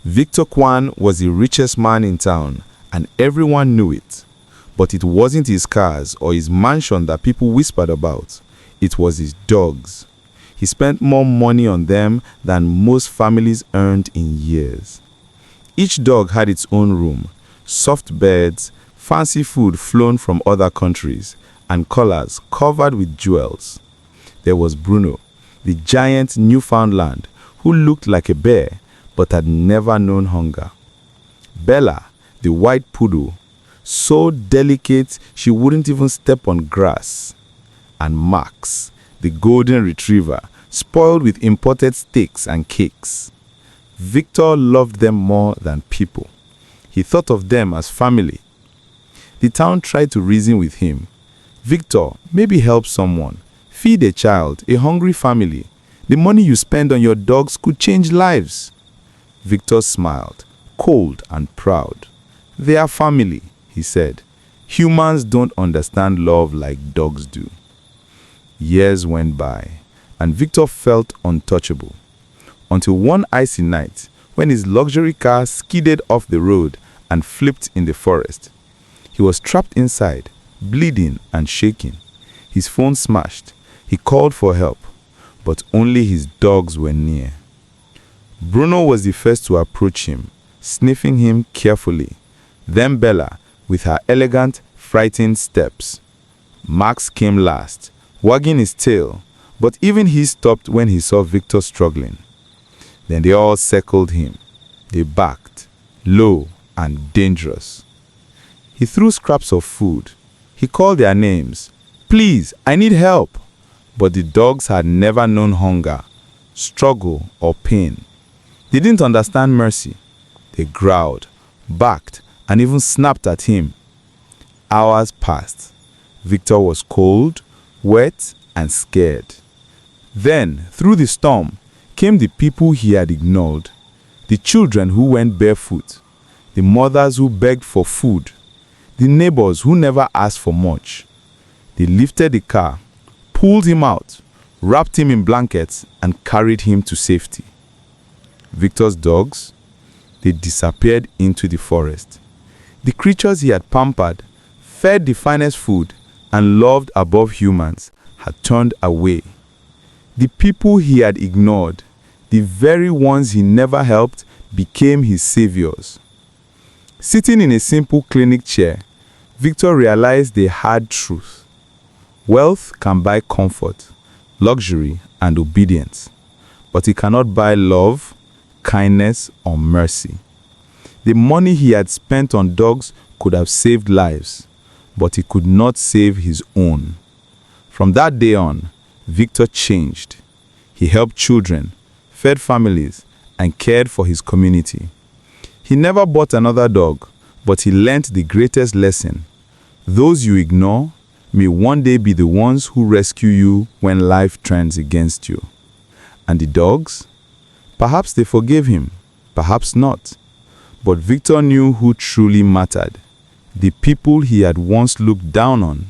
Victor Kwan was the richest man in town, and everyone knew it. But it wasn't his cars or his mansion that people whispered about. It was his dogs. He spent more money on them than most families earned in years. Each dog had its own room, soft beds, fancy food flown from other countries, and collars covered with jewels. There was Bruno, the giant Newfoundland, who looked like a bear but had never known hunger. Bella, the white poodle, so delicate she wouldn't even step on grass. And Max, the golden retriever, spoiled with imported steaks and cakes. Victor loved them more than people. He thought of them as family. The town tried to reason with him. Victor, maybe help someone. Feed a child, a hungry family. The money you spend on your dogs could change lives. Victor smiled, cold and proud. They are family, he said. Humans don't understand love like dogs do. Years went by, and Victor felt untouchable. Until one icy night, when his luxury car skidded off the road and flipped in the forest. He was trapped inside, bleeding and shaking. His phone smashed. He called for help, but only his dogs were near. Bruno was the first to approach him, sniffing him carefully. Then Bella, with her elegant, frightened steps. Max came last, wagging his tail, but even he stopped when he saw Victor struggling. Then they all circled him. They barked, low and dangerous. He threw scraps of food. He called their names. Please, I need help. But the dogs had never known hunger, struggle, or pain. They didn't understand mercy. They growled, barked, and even snapped at him. Hours passed. Victor was cold, wet, and scared. Then, through the storm, came the people he had ignored. The children who went barefoot. The mothers who begged for food. The neighbors who never asked for much. They lifted the car, pulled him out, wrapped him in blankets, and carried him to safety. Victor's dogs, they disappeared into the forest. The creatures he had pampered, fed the finest food, and loved above humans had turned away. The people he had ignored, the very ones he never helped, became his saviors. Sitting in a simple clinic chair, Victor realized the hard truth. Wealth can buy comfort, luxury, and obedience, but it cannot buy love, kindness, or mercy. The money he had spent on dogs could have saved lives, but it could not save his own. From that day on, Victor changed. He helped children, fed families, and cared for his community. He never bought another dog, but he learnt the greatest lesson. Those you ignore may one day be the ones who rescue you when life turns against you. And the dogs? Perhaps they forgave him, perhaps not. But Victor knew who truly mattered. The people he had once looked down on.